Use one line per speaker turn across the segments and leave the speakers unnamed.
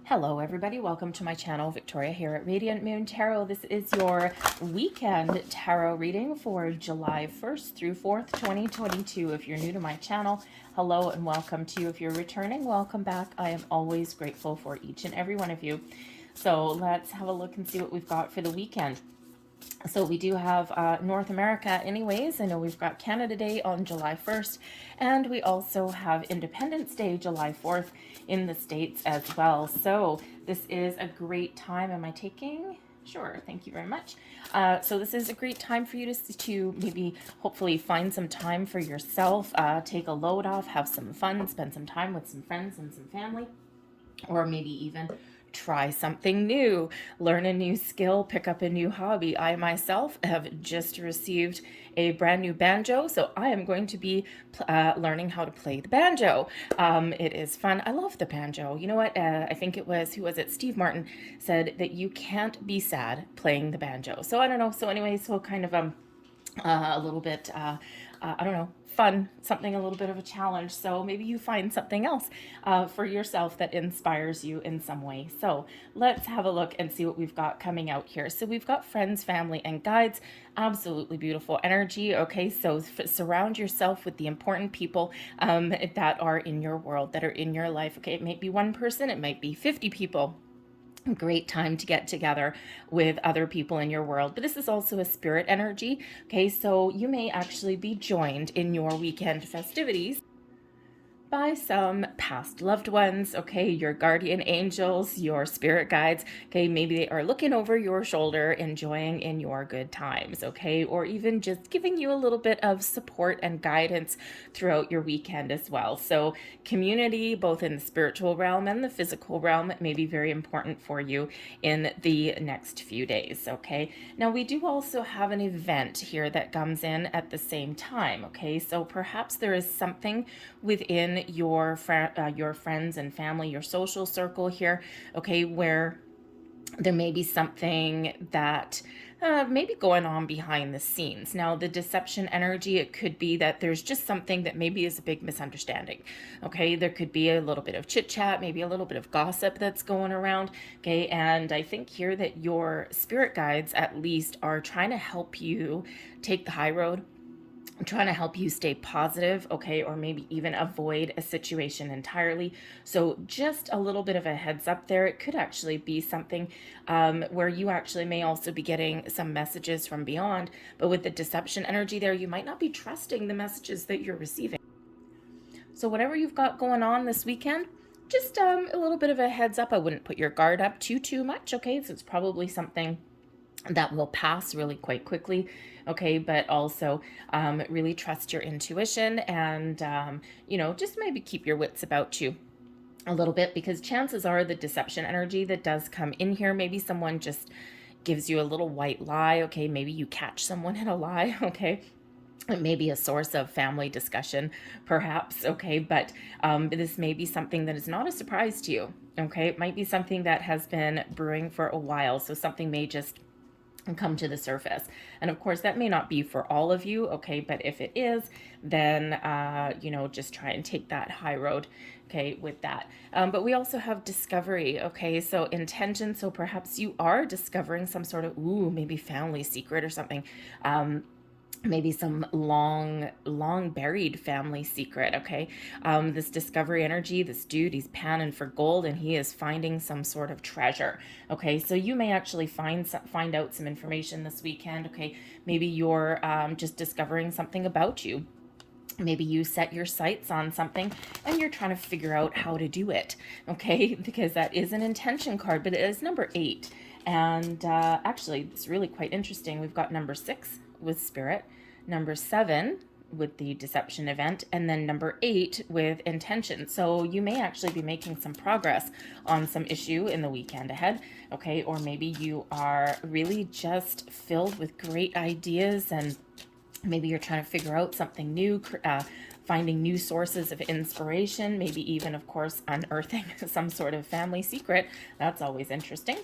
Hello everybody, welcome to my channel. Victoria here at Radiant Moon Tarot. This is your weekend tarot reading for July 1st through 4th, 2022. If you're new to my channel, hello and welcome to you. If you're returning, welcome back. I am always grateful for each and every one of you. So let's have a look and see what we've got for the weekend. So we do have North America anyways. I know we've got Canada Day on July 1st, and we also have Independence Day, July 4th in the States as well. So this is a great time. Am I taking? Sure, thank you very much. So this is a great time for you to maybe hopefully find some time for yourself, take a load off, have some fun, spend some time with some friends and some family, or maybe even try something new, learn a new skill, pick up a new hobby. I myself have just received a brand new banjo, so I am going to be learning how to play the banjo. It is fun. I love the banjo. You know what? I think it was, who was it? Steve Martin said that you can't be sad playing the banjo. So I don't know. So anyway, so kind of a little bit, I don't know, fun, something a little bit of a challenge. So maybe you find something else for yourself that inspires you in some way. So let's have a look and see what we've got coming out here. So we've got friends, family, and guides. Absolutely beautiful energy. Okay, so surround yourself with the important people that are in your world, that are in your life. Okay, it might be one person, it might be 50 people. Great time to get together with other people in your world. But this is also a spirit energy. Okay, so you may actually be joined in your weekend festivities by some past loved ones, okay, your guardian angels, your spirit guides, okay, maybe they are looking over your shoulder, enjoying in your good times, okay, or even just giving you a little bit of support and guidance throughout your weekend as well. So community, both in the spiritual realm and the physical realm, may be very important for you in the next few days, okay. Now we do also have an event here that comes in at the same time, okay, so perhaps there is something within your friends and family, your social circle here, okay, where there may be something that maybe going on behind the scenes. Now, the deception energy, it could be that there's just something that maybe is a big misunderstanding. Okay, there could be a little bit of chit chat, maybe a little bit of gossip that's going around. Okay, and I think here that your spirit guides at least are trying to help you take the high road. I'm trying to help you stay positive, okay, or maybe even avoid a situation entirely. So just a little bit of a heads up there. It could actually be something where you actually may also be getting some messages from beyond, but with the deception energy there, you might not be trusting the messages that you're receiving. So whatever you've got going on this weekend, just a little bit of a heads up. I wouldn't put your guard up too much, okay? So it's probably something that will pass really quite quickly, okay, but also really trust your intuition and just maybe keep your wits about you a little bit, because chances are the deception energy that does come in here, maybe someone just gives you a little white lie, okay, maybe you catch someone in a lie, okay. It may be a source of family discussion, perhaps, okay, but this may be something that is not a surprise to you, okay. It might be something that has been brewing for a while, so something may just come to the surface. And of course, that may not be for all of you, okay, but if it is, then, just try and take that high road, okay, with that. But we also have discovery, okay, so intention, so perhaps you are discovering some sort of, maybe family secret or something. Maybe some long buried family secret, okay. This discovery energy, this dude, he's panning for gold and he is finding some sort of treasure, okay. So you may actually find out some information this weekend, okay. Maybe you're just discovering something about you. Maybe you set your sights on something and you're trying to figure out how to do it, okay, because that is an intention card, but it is number 8. And actually, it's really quite interesting. We've got number 6 with spirit, number 7 with the deception event, and then number 8 with intention. So you may actually be making some progress on some issue in the weekend ahead, okay, or maybe you are really just filled with great ideas, and maybe you're trying to figure out something new, finding new sources of inspiration, maybe even, of course, unearthing some sort of family secret. That's always interesting.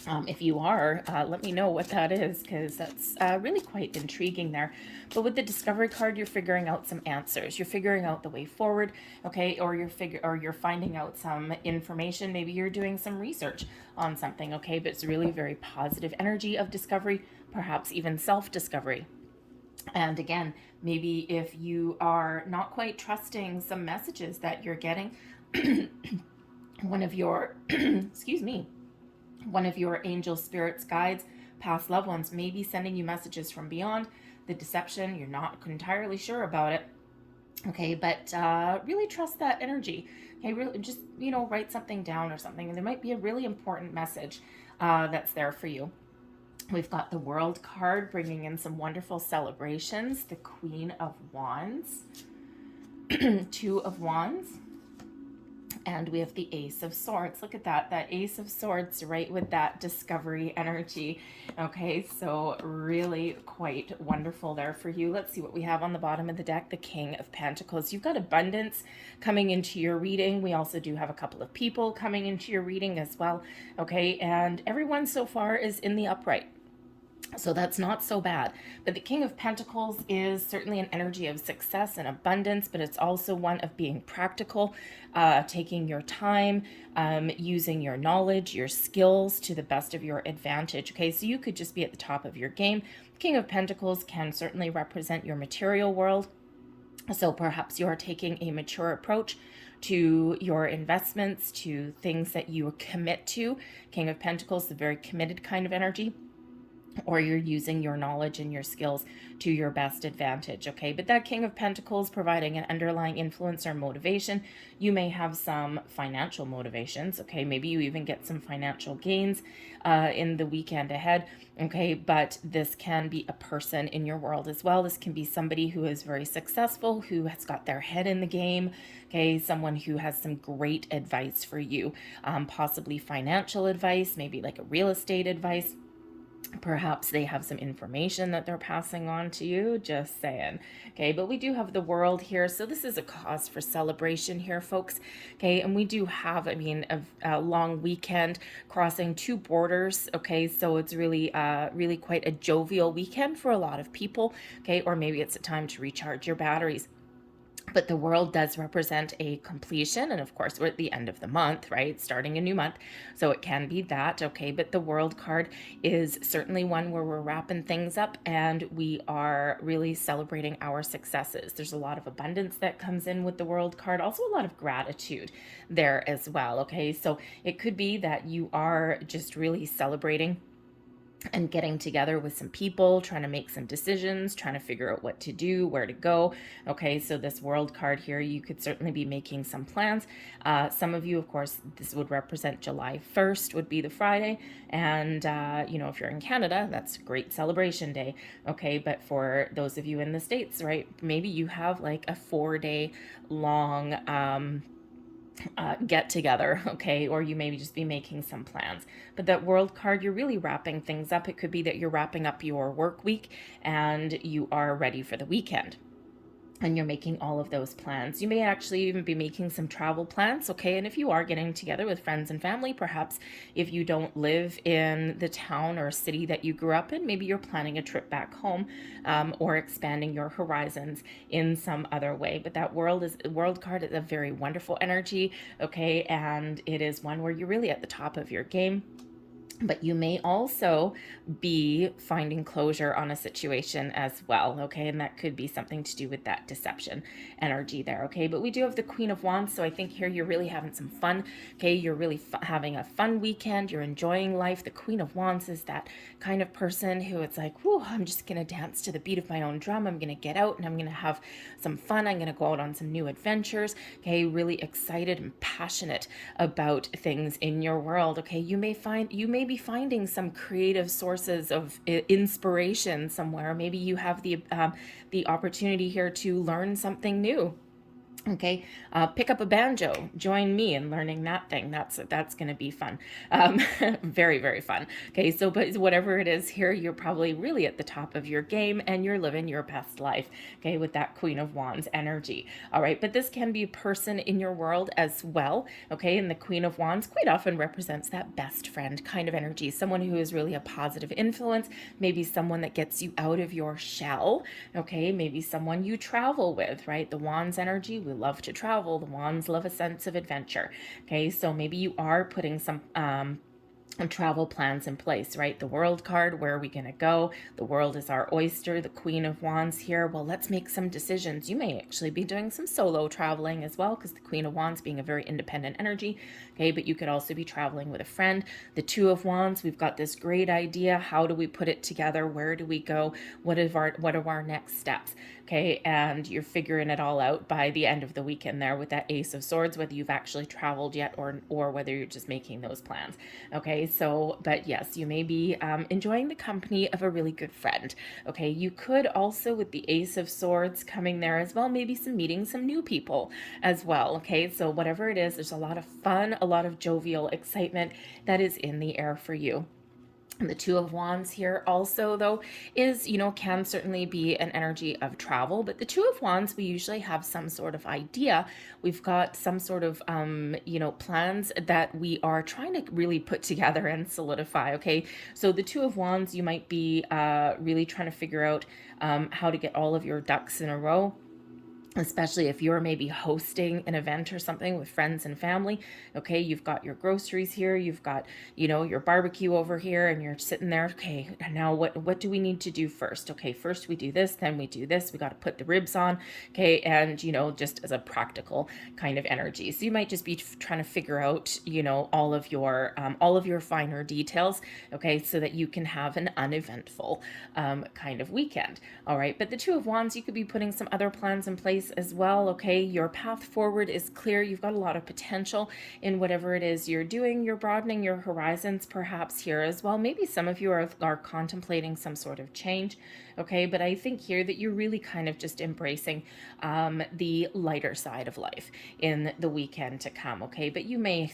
If you are, let me know what that is, because that's really quite intriguing there. But with the Discovery card, you're figuring out some answers. You're figuring out the way forward, okay? Or you're finding out some information. Maybe you're doing some research on something, okay? But it's really very positive energy of discovery, perhaps even self-discovery. And again, maybe if you are not quite trusting some messages that you're getting, one of your, excuse me, one of your angel spirits, guides, past loved ones may be sending you messages from beyond the deception. You're not entirely sure about it. Okay, but really trust that energy. Okay, really just, write something down or something. And there might be a really important message that's there for you. We've got the World card bringing in some wonderful celebrations. The Queen of Wands, Two of Wands, and we have the Ace of Swords. Look at that Ace of Swords right with that discovery energy. Okay, so really quite wonderful there for you. Let's see what we have on the bottom of the deck. The King of Pentacles. You've got abundance coming into your reading. We also do have a couple of people coming into your reading as well. Okay, and everyone so far is in the upright. So that's not so bad. But the King of Pentacles is certainly an energy of success and abundance, but it's also one of being practical, taking your time, using your knowledge, your skills to the best of your advantage. Okay, so you could just be at the top of your game. King of Pentacles can certainly represent your material world. So perhaps you're taking a mature approach to your investments, to things that you commit to. King of Pentacles is a very committed kind of energy. Or you're using your knowledge and your skills to your best advantage, okay? But that King of Pentacles providing an underlying influence or motivation. You may have some financial motivations, okay? Maybe you even get some financial gains in the weekend ahead, okay? But this can be a person in your world as well. This can be somebody who is very successful, who has got their head in the game, okay? Someone who has some great advice for you, possibly financial advice, maybe like a real estate advice. Perhaps they have some information that they're passing on to you, just saying. Okay, but we do have the World here, so this is a cause for celebration here, folks. Okay, and we do have, a long weekend crossing two borders. Okay, so it's really, really quite a jovial weekend for a lot of people. Okay, or maybe it's a time to recharge your batteries. But the World does represent a completion. And of course, we're at the end of the month, right? Starting a new month. So it can be that, okay? But the World card is certainly one where we're wrapping things up and we are really celebrating our successes. There's a lot of abundance that comes in with the World card. Also a lot of gratitude there as well, okay? So it could be that you are just really celebrating and getting together with some people, trying to make some decisions, trying to figure out what to do, where to go. Okay, so this World card here, you could certainly be making some plans. Some of you, of course, this would represent July 1st would be the Friday. And, if you're in Canada, that's a great celebration day. Okay, but for those of you in the States, right, maybe you have like a 4-day long get together, okay, or you maybe just be making some plans. But that World card, you're really wrapping things up. It could be that you're wrapping up your work week and you are ready for the weekend. And you're making all of those plans. You may actually even be making some travel plans, okay? And if you are getting together with friends and family, perhaps if you don't live in the town or city that you grew up in, maybe you're planning a trip back home, or expanding your horizons in some other way. But that World card is a very wonderful energy, okay? And it is one where you're really at the top of your game. But you may also be finding closure on a situation as well, okay? And that could be something to do with that deception energy there, okay? But we do have the Queen of Wands, so I think here you're really having some fun, okay? You're really having a fun weekend. You're enjoying life. The Queen of Wands is that kind of person who it's like, whoo, I'm just going to dance to the beat of my own drum. I'm going to get out and I'm going to have some fun. I'm going to go out on some new adventures, okay? Really excited and passionate about things in your world, okay? You may be finding some creative sources of inspiration somewhere. Maybe you have the opportunity here to learn something new. Okay, pick up a banjo, join me in learning that thing. That's going to be fun. Very, very fun. Okay, so but whatever it is here, you're probably really at the top of your game and you're living your best life. Okay, with that Queen of Wands energy. All right, but this can be a person in your world as well. Okay, and the Queen of Wands quite often represents that best friend kind of energy, someone who is really a positive influence, maybe someone that gets you out of your shell. Okay, maybe someone you travel with, right? The Wands energy, we love to travel. The Wands love a sense of adventure. Okay, so maybe you are putting some travel plans in place, right? The World card, where are we going to go? The world is our oyster. The Queen of Wands here. Well, let's make some decisions. You may actually be doing some solo traveling as well, because the Queen of Wands being a very independent energy. Okay, but you could also be traveling with a friend. The Two of Wands, we've got this great idea. How do we put it together? Where do we go? What are our next steps? Okay, and you're figuring it all out by the end of the weekend there with that Ace of Swords, whether you've actually traveled yet or whether you're just making those plans. Okay, so, but yes, you may be enjoying the company of a really good friend. Okay, you could also, with the Ace of Swords coming there as well, maybe meeting some new people as well. Okay, so whatever it is, there's a lot of fun, a lot of jovial excitement that is in the air for you. And the Two of Wands here also, though, is, can certainly be an energy of travel. But the Two of Wands, we usually have some sort of idea. We've got some sort of, plans that we are trying to really put together and solidify. Okay. So the Two of Wands, you might be really trying to figure out how to get all of your ducks in a row, especially if you're maybe hosting an event or something with friends and family. Okay, you've got your groceries here, you've got, your barbecue over here, and you're sitting there. Okay, now what do we need to do first? Okay, first we do this, then we do this. We got to put the ribs on. Okay, and just as a practical kind of energy. So you might just be trying to figure out, all of your finer details. Okay, so that you can have an uneventful kind of weekend. All right, but the Two of Wands, you could be putting some other plans in place as well. Okay, your path forward is clear. You've got a lot of potential in whatever it is you're doing. You're broadening your horizons perhaps here as well. Maybe some of you are contemplating some sort of change. Okay, but I think here that you're really kind of just embracing the lighter side of life in the weekend to come. Okay, but you may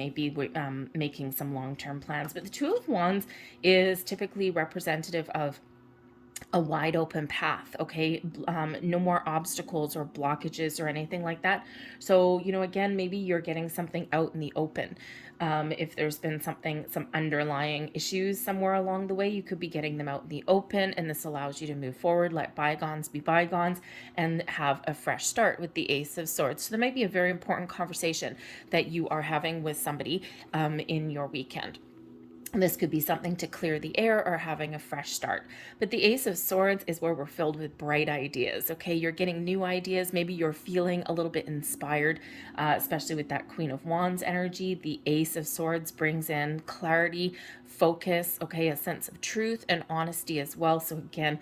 be making some long-term plans. But the Two of Wands is typically representative of a wide open path. Okay, no more obstacles or blockages or anything like that. So again, maybe you're getting something out in the open. If there's been some underlying issues somewhere along the way, you could be getting them out in the open, and this allows you to move forward, let bygones be bygones, and have a fresh start with the Ace of Swords. So there might be a very important conversation that you are having with somebody in your weekend. This could be something to clear the air or having a fresh start. But the Ace of Swords is where we're filled with bright ideas. Okay, you're getting new ideas. Maybe you're feeling a little bit inspired, especially with that Queen of Wands energy. The Ace of Swords brings in clarity, focus, okay, a sense of truth and honesty as well. So again,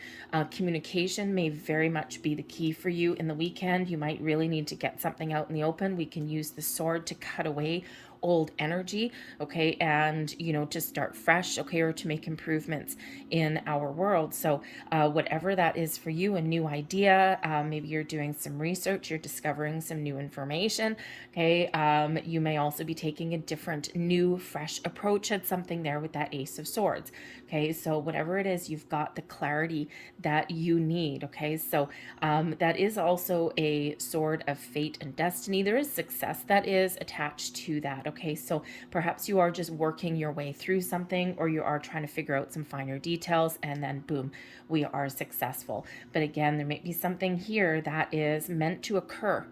communication may very much be the key for you in the weekend. You might really need to get something out in the open. We can use the sword to cut away old energy, okay, and to start fresh, okay, or to make improvements in our world. So whatever that is for you, a new idea, maybe you're doing some research, you're discovering some new information, okay. You may also be taking a different, new, fresh approach at something there with that Ace of Swords. Okay, so whatever it is, you've got the clarity that you need. Okay, so that is also a sword of fate and destiny. There is success that is attached to that. Okay, so perhaps you are just working your way through something, or you are trying to figure out some finer details, and then boom, we are successful. But again, there may be something here that is meant to occur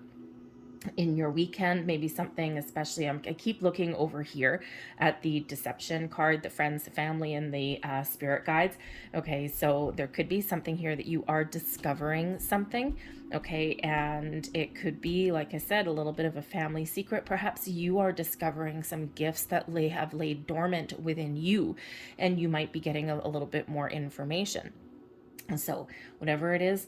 in your weekend, maybe something, especially I keep looking over here at the deception card, the friends, the family, and the spirit guides. Okay, so there could be something here that you are discovering something. Okay, and it could be, like I said, a little bit of a family secret. Perhaps you are discovering some gifts that have laid dormant within you, and you might be getting a little bit more information. So whatever it is,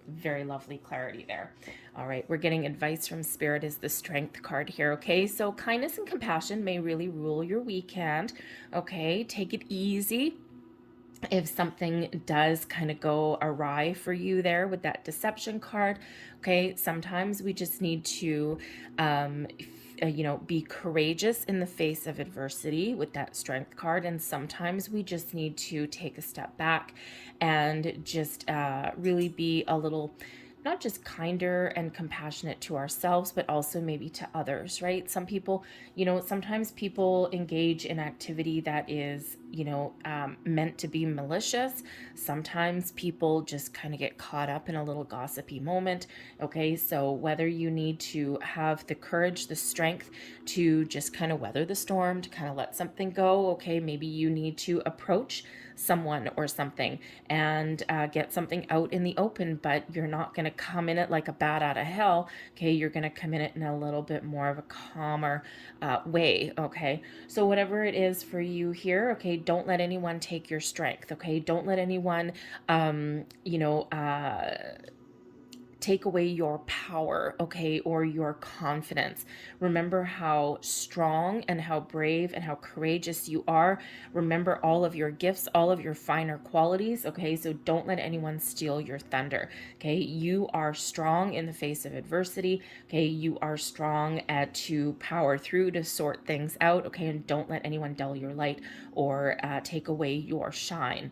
very lovely clarity there. All right, we're getting advice from Spirit is the Strength card here. Okay, so kindness and compassion may really rule your weekend. Okay, take it easy. if something does kind of go awry for you there with that deception card, okay, sometimes we just need to be courageous in the face of adversity with that strength card. And sometimes we just need to take a step back and just really be a little, not just kinder and compassionate to ourselves, but also maybe to others, right? Some people, sometimes people engage in activity that is, meant to be malicious. Sometimes people just kind of get caught up in a little gossipy moment. Okay, so whether you need to have the courage, the strength to just kind of weather the storm, to kind of let something go, okay, maybe you need to approach someone or something and get something out in the open, but you're not going to come in it like a bat out of hell. Okay, you're going to come in it in a little bit more of a calmer way. Okay, so whatever it is for you here, okay, don't let anyone take your strength. Okay, don't let anyone take away your power, okay, or your confidence. Remember how strong and how brave and how courageous you are. Remember all of your gifts, all of your finer qualities, okay? So don't let anyone steal your thunder, okay? You are strong in the face of adversity, okay? You are strong to power through, to sort things out, okay? And don't let anyone dull your light or take away your shine.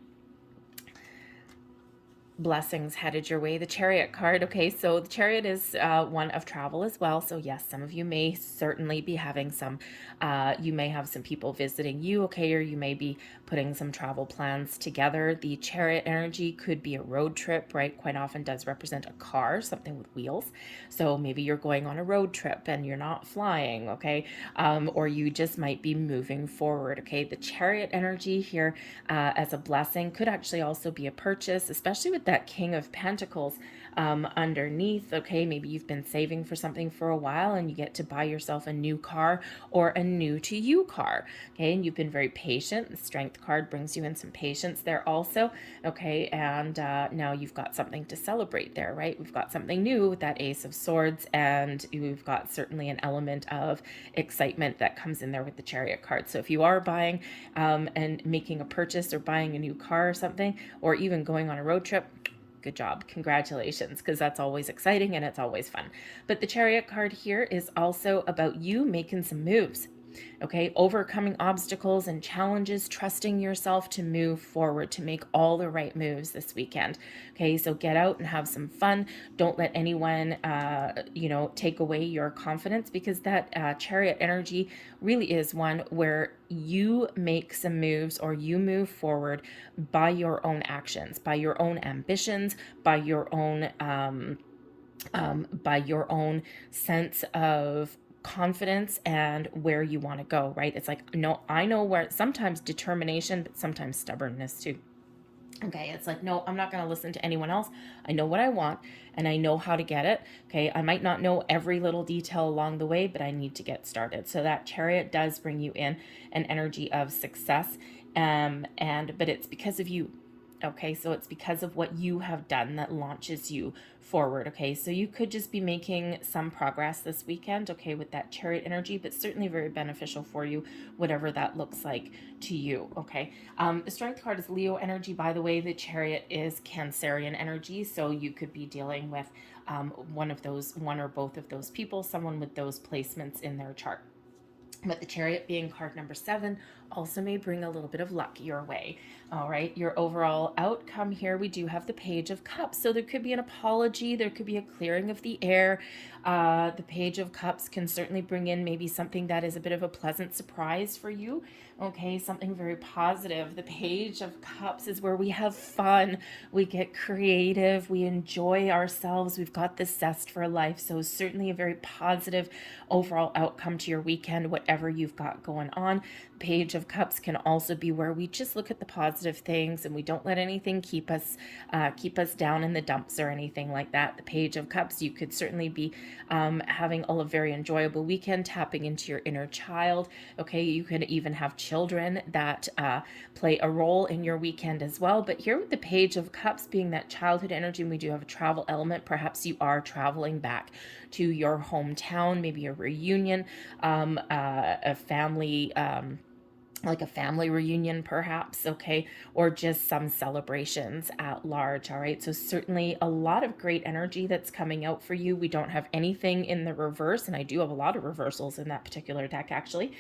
Blessings headed your way. The Chariot card. Okay, so the Chariot is one of travel as well. So yes, some of you may certainly be having some, you may have some people visiting you, okay, or you may be putting some travel plans together. The Chariot energy could be a road trip, right? Quite often does represent a car, something with wheels. So maybe you're going on a road trip and you're not flying, okay, or you just might be moving forward, okay? The Chariot energy here as a blessing could actually also be a purchase, especially with that King of Pentacles underneath. Okay, maybe you've been saving for something for a while and you get to buy yourself a new car or a new to you car. Okay, and you've been very patient. The Strength card brings you in some patience there also. Okay, and now you've got something to celebrate there, right? We've got something new with that Ace of Swords, and we've got certainly an element of excitement that comes in there with the Chariot card. So if you are buying and making a purchase or buying a new car or something, or even going on a road trip, good job, congratulations, because that's always exciting and it's always fun. But the Chariot card here is also about you making some moves. Okay, overcoming obstacles and challenges, trusting yourself to move forward, to make all the right moves this weekend. Okay, so get out and have some fun. Don't let anyone, take away your confidence, because that Chariot energy really is one where you make some moves or you move forward by your own actions, by your own ambitions, by your own sense of confidence and where you want to go, right? It's like, no, I know where, sometimes determination, but sometimes stubbornness too. Okay, it's like, no, I'm not going to listen to anyone else. I know what I want and I know how to get it. Okay, I might not know every little detail along the way, but I need to get started. So that Chariot does bring you in an energy of success, but it's because of you. Okay, so it's because of what you have done that launches you forward. Okay, so you could just be making some progress this weekend, okay, with that Chariot energy, but certainly very beneficial for you, whatever that looks like to you. Okay, the Strength card is Leo energy, by the way. The Chariot is Cancerian energy, so you could be dealing with one or both of those people, someone with those placements in their chart. But the Chariot, being card number 7, also may bring a little bit of luck your way. All right, your overall outcome here, we do have the Page of Cups. So there could be an apology, there could be a clearing of the air. The Page of Cups can certainly bring in maybe something that is a bit of a pleasant surprise for you. Okay, something very positive. The Page of Cups is where we have fun, we get creative, we enjoy ourselves, we've got this zest for life. So certainly a very positive overall outcome to your weekend, whatever you've got going on. Page of Cups can also be where we just look at the positive things and we don't let anything keep us down in the dumps or anything like that. The Page of Cups, you could certainly be having a very enjoyable weekend, tapping into your inner child. Okay, you could even have children that play a role in your weekend as well. But here with the Page of Cups being that childhood energy, and we do have a travel element, perhaps you are traveling back to your hometown, maybe a reunion, a family like a family reunion perhaps, okay, or just some celebrations at large. All right, so certainly a lot of great energy that's coming out for you. We don't have anything in the reverse, and I do have a lot of reversals in that particular deck actually.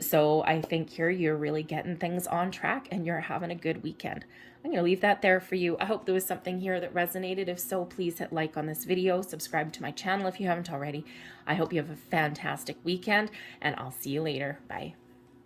So I think here you're really getting things on track and you're having a good weekend. I'm going to leave that there for you. I hope there was something here that resonated. If so, please hit like on this video, subscribe to my channel if you haven't already. I hope you have a fantastic weekend, and I'll see you later. Bye.